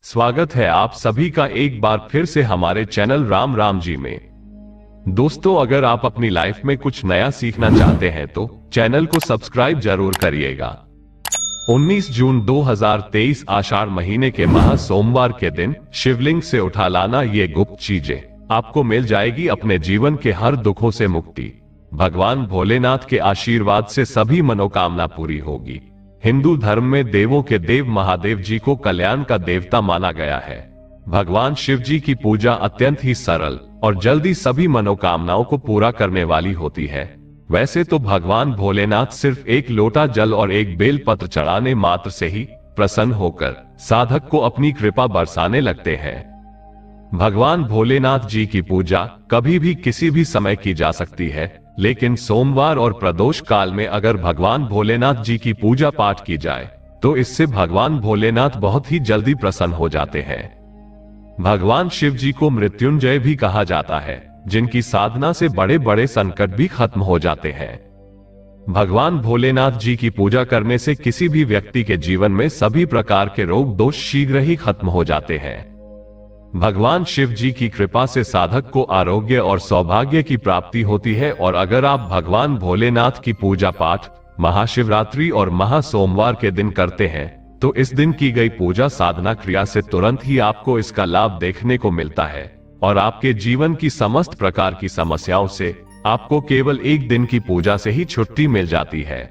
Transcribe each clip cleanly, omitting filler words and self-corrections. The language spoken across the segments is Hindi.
स्वागत है आप सभी का एक बार फिर से हमारे चैनल राम राम जी में। दोस्तों, अगर आप अपनी लाइफ में कुछ नया सीखना चाहते हैं तो चैनल को सब्सक्राइब जरूर करिएगा। 19 जून 2023 आषाढ़ महीने के महा सोमवार के दिन शिवलिंग से उठा लाना ये गुप्त चीजें आपको मिल जाएगी अपने जीवन के हर दुखों से मुक्ति। भगवान भोलेनाथ के आशीर्वाद से सभी मनोकामना पूरी होगी। हिंदू धर्म में देवों के देव महादेव जी को कल्याण का देवता माना गया है। भगवान शिव जी की पूजा अत्यंत ही सरल और जल्दी सभी मनोकामनाओं को पूरा करने वाली होती है। वैसे तो भगवान भोलेनाथ सिर्फ एक लोटा जल और एक बेल पत्र चढ़ाने मात्र से ही प्रसन्न होकर साधक को अपनी कृपा बरसाने लगते हैं। भगवान भोलेनाथ जी की पूजा कभी भी किसी भी समय की जा सकती है, लेकिन सोमवार और प्रदोष काल में अगर भगवान भोलेनाथ जी की पूजा पाठ की जाए तो इससे भगवान भोलेनाथ बहुत ही जल्दी प्रसन्न हो जाते हैं। भगवान शिव जी को मृत्युंजय भी कहा जाता है, जिनकी साधना से बड़े बड़े संकट भी खत्म हो जाते हैं। भगवान भोलेनाथ जी की पूजा करने से किसी भी व्यक्ति के जीवन में सभी प्रकार के रोग दोष शीघ्र ही खत्म हो जाते हैं। भगवान शिव जी की कृपा से साधक को आरोग्य और सौभाग्य की प्राप्ति होती है। और अगर आप भगवान भोलेनाथ की पूजा पाठ महाशिवरात्रि और महासोमवार के दिन करते हैं तो इस दिन की गई पूजा साधना क्रिया से तुरंत ही आपको इसका लाभ देखने को मिलता है और आपके जीवन की समस्त प्रकार की समस्याओं से आपको केवल एक दिन की पूजा से ही छुट्टी मिल जाती है।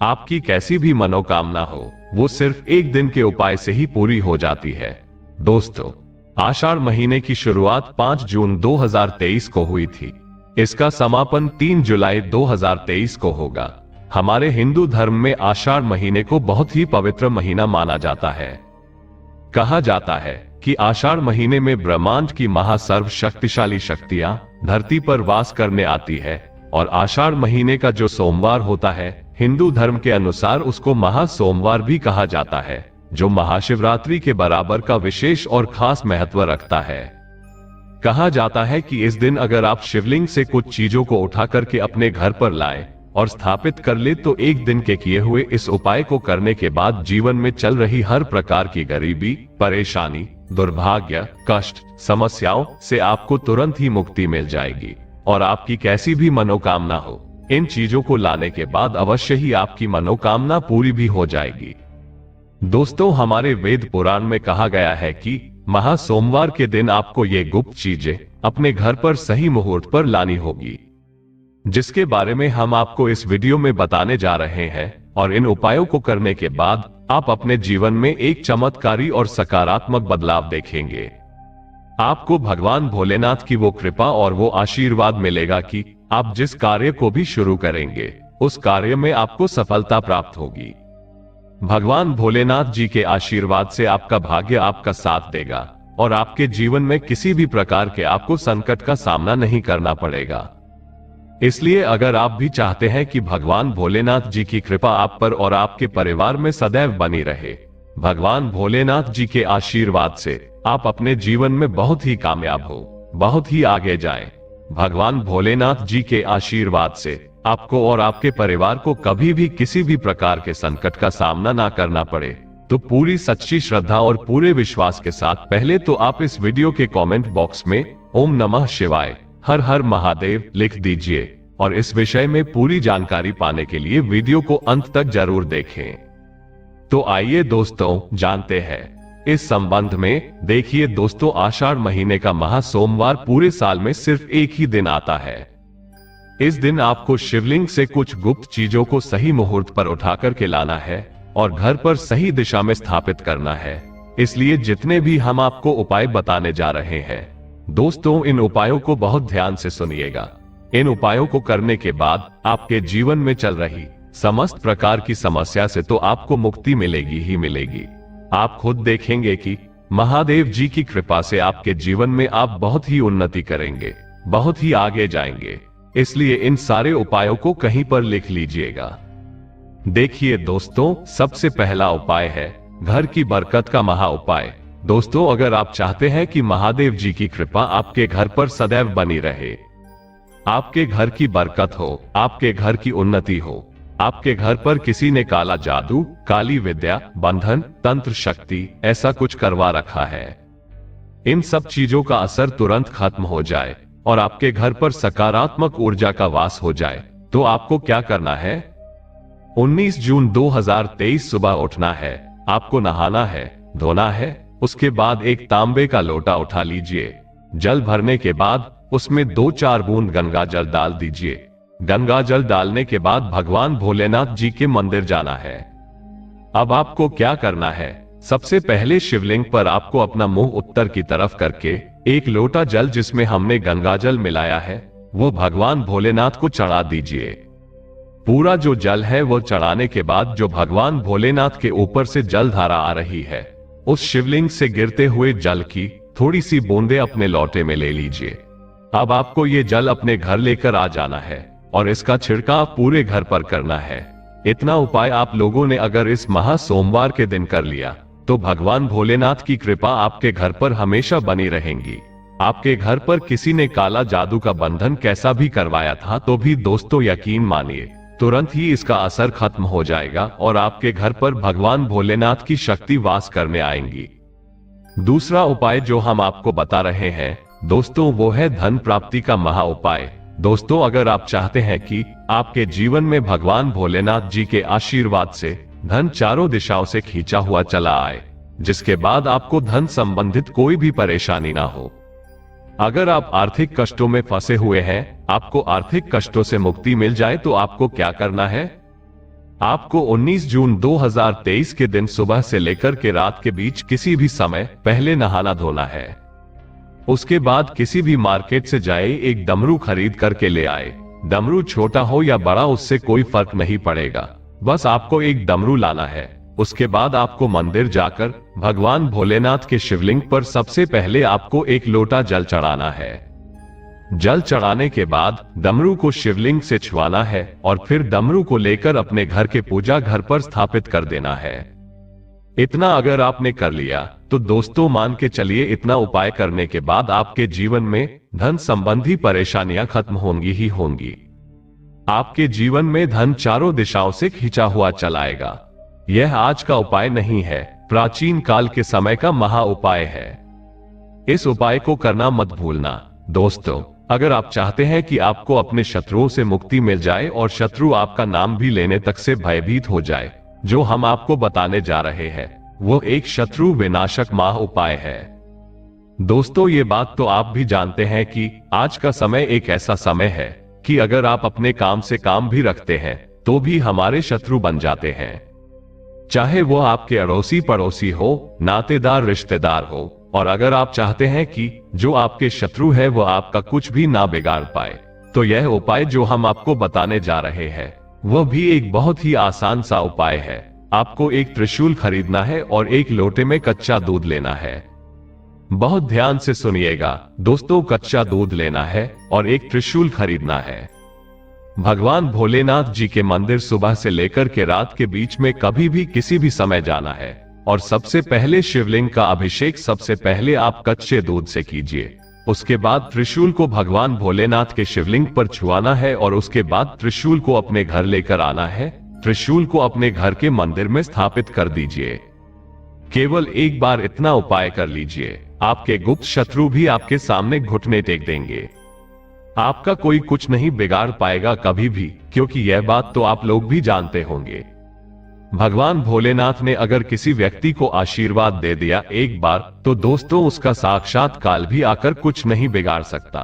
आपकी कैसी भी मनोकामना हो वो सिर्फ एक दिन के उपाय से ही पूरी हो जाती है। दोस्तों, आषाढ़ महीने की शुरुआत 5 जून 2023 को हुई थी। इसका समापन 3 जुलाई 2023 को होगा। हमारे हिंदू धर्म में आषाढ़ महीने को बहुत ही पवित्र महीना माना जाता है। कहा जाता है कि आषाढ़ महीने में ब्रह्मांड की महासर्व शक्तिशाली शक्तियां धरती पर वास करने आती है और आषाढ़ महीने का जो सोमवार होता है हिंदू धर्म के अनुसार उसको महासोमवार भी कहा जाता है, जो महाशिवरात्रि के बराबर का विशेष और खास महत्व रखता है। कहा जाता है कि इस दिन अगर आप शिवलिंग से कुछ चीजों को उठा करके अपने घर पर लाएं और स्थापित कर ले तो एक दिन के किए हुए इस उपाय को करने के बाद जीवन में चल रही हर प्रकार की गरीबी, परेशानी, दुर्भाग्य, कष्ट, समस्याओं से आपको तुरंत ही मुक्ति मिल जाएगी और आपकी कैसी भी मनोकामना हो इन चीजों को लाने के बाद अवश्य ही आपकी मनोकामना पूरी भी हो जाएगी। दोस्तों, हमारे वेद पुराण में कहा गया है कि महासोमवार के दिन आपको ये गुप्त चीजें अपने घर पर सही मुहूर्त पर लानी होगी, जिसके बारे में हम आपको इस वीडियो में बताने जा रहे हैं। और इन उपायों को करने के बाद आप अपने जीवन में एक चमत्कारी और सकारात्मक बदलाव देखेंगे। आपको भगवान भोलेनाथ की वो कृपा और वो आशीर्वाद मिलेगा कि आप जिस कार्य को भी शुरू करेंगे उस कार्य में आपको सफलता प्राप्त होगी। भगवान भोलेनाथ जी के आशीर्वाद से आपका भाग्य आपका साथ देगा और आपके जीवन में किसी भी प्रकार के आपको संकट का सामना नहीं करना पड़ेगा। इसलिए अगर आप भी चाहते हैं कि भगवान भोलेनाथ जी की कृपा आप पर और आपके परिवार में सदैव बनी रहे, भगवान भोलेनाथ जी के आशीर्वाद से आप अपने जीवन में बहुत ही कामयाब हो, बहुत ही आगे जाएं। भगवान भोलेनाथ जी के आशीर्वाद से आपको और आपके परिवार को कभी भी किसी भी प्रकार के संकट का सामना ना करना पड़े, तो पूरी सच्ची श्रद्धा और पूरे विश्वास के साथ पहले तो आप इस वीडियो के कमेंट बॉक्स में ओम नमः शिवाय, हर हर महादेव लिख दीजिए और इस विषय में पूरी जानकारी पाने के लिए वीडियो को अंत तक जरूर देखें। तो आइए दोस्तों जानते हैं इस संबंध में। देखिए दोस्तों, आषाढ़ महीने का महासोमवार पूरे साल में सिर्फ एक ही दिन आता है। इस दिन आपको शिवलिंग से कुछ गुप्त चीजों को सही मुहूर्त पर उठा करके लाना है और घर पर सही दिशा में स्थापित करना है। इसलिए जितने भी हम आपको उपाय बताने जा रहे हैं दोस्तों, इन उपायों को बहुत ध्यान से सुनिएगा। इन उपायों को करने के बाद आपके जीवन में चल रही समस्त प्रकार की समस्या से तो आपको मुक्ति मिलेगी ही मिलेगी। आप खुद देखेंगे कि महादेव जी की कृपा से आपके जीवन में आप बहुत ही उन्नति करेंगे, बहुत ही आगे जाएंगे। इसलिए इन सारे उपायों को कहीं पर लिख लीजिएगा। देखिए दोस्तों, सबसे पहला उपाय है घर की बरकत का महा उपाय। दोस्तों, अगर आप चाहते हैं कि महादेव जी की कृपा आपके घर पर सदैव बनी रहे, आपके घर की बरकत हो, आपके घर की उन्नति हो, आपके घर पर किसी ने काला जादू, काली विद्या, बंधन, तंत्र शक्ति ऐसा कुछ करवा रखा है। इन सब चीजों का असर तुरंत खत्म हो जाए और आपके घर पर सकारात्मक ऊर्जा का वास हो जाए तो आपको क्या करना है? 19 जून 2023 सुबह उठना है, आपको नहाना है, धोना है, उसके बाद एक तांबे का लोटा उठा लीजिए। जल भरने के बाद उसमें 2-4 बूंद गंगा जल डाल दीजिए। गंगा जल डालने के बाद भगवान भोलेनाथ जी के मंदिर जाना है। अब आपको क्या करना है? सबसे पहले शिवलिंग पर आपको अपना मुंह उत्तर की तरफ करके एक लोटा जल जिसमें हमने गंगा जल मिलाया है वो भगवान भोलेनाथ को चढ़ा दीजिए। पूरा जो जल है वो चढ़ाने के बाद जो भगवान भोलेनाथ के ऊपर से जल धारा आ रही है उस शिवलिंग से गिरते हुए जल की थोड़ी सी बूंदे अपने लोटे में ले लीजिए। अब आपको ये जल अपने घर लेकर आ जाना है और इसका छिड़काव पूरे घर पर करना है। इतना उपाय आप लोगों ने अगर इस महा सोमवार के दिन कर लिया तो भगवान भोलेनाथ की कृपा आपके घर पर हमेशा बनी रहेंगी। आपके घर पर किसी ने काला जादू का बंधन कैसा भी करवाया था तो भी दोस्तों यकीन मानिए तुरंत ही इसका असर खत्म हो जाएगा और आपके घर पर भगवान भोलेनाथ की शक्ति वास करने आएंगी। दूसरा उपाय जो हम आपको बता रहे हैं दोस्तों वो है धन प्राप्ति का महा उपाय। दोस्तों अगर आप चाहते हैं कि आपके जीवन में भगवान भोलेनाथ जी के आशीर्वाद से धन चारों दिशाओं से खींचा हुआ चला आए जिसके बाद आपको धन संबंधित कोई भी परेशानी ना हो, अगर आप आर्थिक कष्टों में फंसे हुए हैं, आपको आर्थिक कष्टों से मुक्ति मिल जाए तो आपको क्या करना है? आपको 19 जून 2023 के दिन सुबह से लेकर के रात के बीच किसी भी समय पहले नहाना धोना है। उसके बाद किसी भी मार्केट से जाए एक डमरू खरीद करके ले आए। डमरू छोटा हो या बड़ा उससे कोई फर्क नहीं पड़ेगा, बस आपको एक डमरू लाना है। उसके बाद आपको मंदिर जाकर भगवान भोलेनाथ के शिवलिंग पर सबसे पहले आपको एक लोटा जल चढ़ाना है। जल चढ़ाने के बाद डमरू को शिवलिंग से छुआना है और फिर डमरू को लेकर अपने घर के पूजा घर पर स्थापित कर देना है। इतना अगर आपने कर लिया तो दोस्तों मान के चलिए इतना उपाय करने के बाद आपके जीवन में धन संबंधी परेशानियां खत्म होंगी ही होंगी। आपके जीवन में धन चारों दिशाओं से खींचा हुआ चलाएगा। यह आज का उपाय नहीं है, प्राचीन काल के समय का महा उपाय है। इस उपाय को करना मत भूलना। दोस्तों अगर आप चाहते हैं कि आपको अपने शत्रुओं से मुक्ति मिल जाए और शत्रु आपका नाम भी लेने तक से भयभीत हो जाए, जो हम आपको बताने जा रहे हैं वो एक शत्रु विनाशक महा उपाय है। दोस्तों ये बात तो आप भी जानते हैं कि आज का समय एक ऐसा समय है कि अगर आप अपने काम से काम भी रखते हैं तो भी हमारे शत्रु बन जाते हैं, चाहे वो आपके अड़ोसी पड़ोसी हो, नातेदार रिश्तेदार हो। और अगर आप चाहते हैं कि जो आपके शत्रु है वो आपका कुछ भी ना बिगाड़ पाए तो यह उपाय जो हम आपको बताने जा रहे हैं वह भी एक बहुत ही आसान सा उपाय है। आपको एक त्रिशूल खरीदना है और एक लोटे में कच्चा दूध लेना है। बहुत ध्यान से सुनिएगा दोस्तों, कच्चा दूध लेना है और एक त्रिशूल खरीदना है। भगवान भोलेनाथ जी के मंदिर सुबह से लेकर के रात के बीच में कभी भी किसी भी समय जाना है और सबसे पहले शिवलिंग का अभिषेक सबसे पहले आप कच्चे दूध से कीजिए। उसके बाद त्रिशूल को भगवान भोलेनाथ के शिवलिंग पर छुआना है और उसके बाद त्रिशूल को अपने घर लेकर आना है। त्रिशूल को अपने घर के मंदिर में स्थापित कर दीजिए। केवल एक बार इतना उपाय कर लीजिए, आपके गुप्त शत्रु भी आपके सामने घुटने टेक देंगे। आपका कोई कुछ नहीं बिगाड़ पाएगा कभी भी, क्योंकि यह बात तो आप लोग भी जानते होंगे। भगवान भोलेनाथ ने अगर किसी व्यक्ति को आशीर्वाद दे दिया एक बार तो दोस्तों उसका साक्षात काल भी आकर कुछ नहीं बिगाड़ सकता।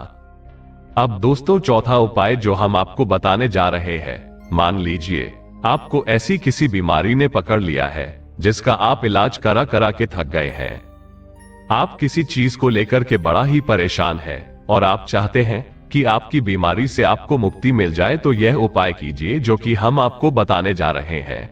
अब दोस्तों चौथा उपाय जो हम आपको बताने जा रहे हैं, मान लीजिए आपको ऐसी किसी बीमारी ने पकड़ लिया है जिसका आप इलाज करा करा के थक गए हैं। आप किसी चीज को लेकर के बड़ा ही परेशान हैं और आप चाहते हैं कि आपकी बीमारी से आपको मुक्ति मिल जाए, तो यह उपाय कीजिए जो कि हम आपको बताने जा रहे हैं।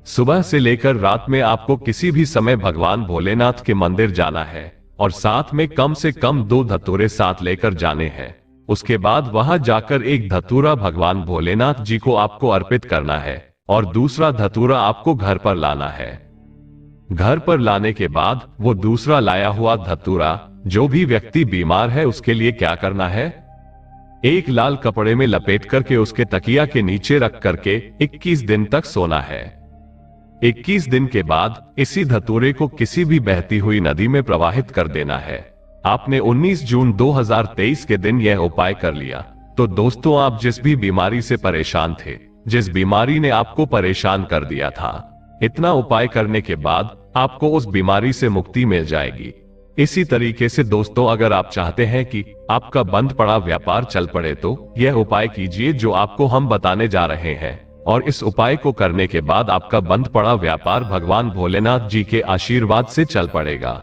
सुबह से लेकर रात में आपको किसी भी समय भगवान भोलेनाथ के मंदिर जाना है और साथ में कम से कम 2 धतूरे साथ लेकर जाने हैं। उसके बाद वहां जाकर एक धतूरा भगवान भोलेनाथ जी को आपको अर्पित करना है और दूसरा धतूरा आपको घर पर लाना है। घर पर लाने के बाद वो दूसरा लाया हुआ धतूरा जो भी व्यक्ति बीमार है उसके लिए क्या करना है, एक लाल कपड़े में लपेट करके उसके तकिया के नीचे रख करके 21 दिन तक सोना है। 21 दिन के बाद इसी धतूरे को किसी भी बहती हुई नदी में प्रवाहित कर देना है। आपने 19 जून 2023 के दिन यह उपाय कर लिया तो दोस्तों, आप जिस भी बीमारी से परेशान थे, जिस बीमारी ने आपको परेशान कर दिया था, इतना उपाय करने के बाद आपको उस बीमारी से मुक्ति मिल जाएगी। इसी तरीके से दोस्तों, अगर आप चाहते हैं कि आपका बंद पड़ा व्यापार चल पड़े तो यह उपाय कीजिए जो आपको हम बताने जा रहे हैं, और इस उपाय को करने के बाद आपका बंद पड़ा व्यापार भगवान भोलेनाथ जी के आशीर्वाद से चल पड़ेगा।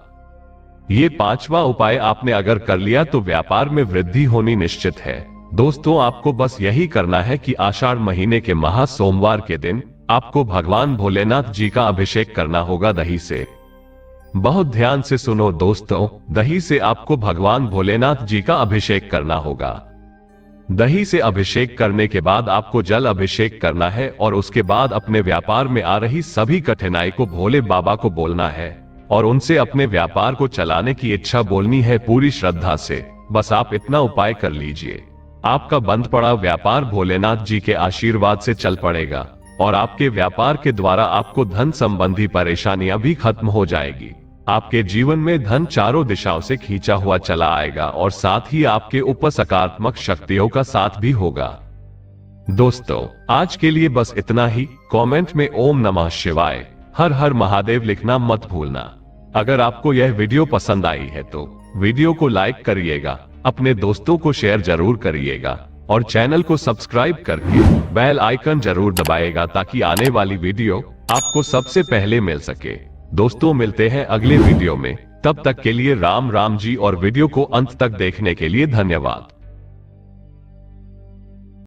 ये 5वां उपाय आपने अगर कर लिया तो व्यापार में वृद्धि होनी निश्चित है। दोस्तों, आपको बस यही करना है कि आषाढ़ महीने के महा सोमवार के दिन आपको भगवान भोलेनाथ जी का अभिषेक करना होगा दही से। बहुत ध्यान से सुनो दोस्तों, दही से आपको भगवान भोलेनाथ जी का अभिषेक करना होगा। दही से अभिषेक करने के बाद आपको जल अभिषेक करना है और उसके बाद अपने व्यापार में आ रही सभी कठिनाई को भोले बाबा को बोलना है और उनसे अपने व्यापार को चलाने की इच्छा बोलनी है पूरी श्रद्धा से। बस आप इतना उपाय कर लीजिए, आपका बंद पड़ा व्यापार भोलेनाथ जी के आशीर्वाद से चल पड़ेगा और आपके व्यापार के द्वारा आपको धन संबंधी परेशानियां भी खत्म हो जाएगी। आपके जीवन में धन चारों दिशाओं से खींचा हुआ चला आएगा और साथ ही आपके ऊपर सकारात्मक शक्तियों का साथ भी होगा। दोस्तों, आज के लिए बस इतना ही। कमेंट में ओम नमः शिवाय, हर हर महादेव लिखना मत भूलना। अगर आपको यह वीडियो पसंद आई है तो वीडियो को लाइक करिएगा, अपने दोस्तों को शेयर जरूर करिएगा और चैनल को सब्सक्राइब करके बेल आइकन जरूर दबाएगा ताकि आने वाली वीडियो आपको सबसे पहले मिल सके। दोस्तों, मिलते हैं अगले वीडियो में, तब तक के लिए राम राम जी और वीडियो को अंत तक देखने के लिए धन्यवाद।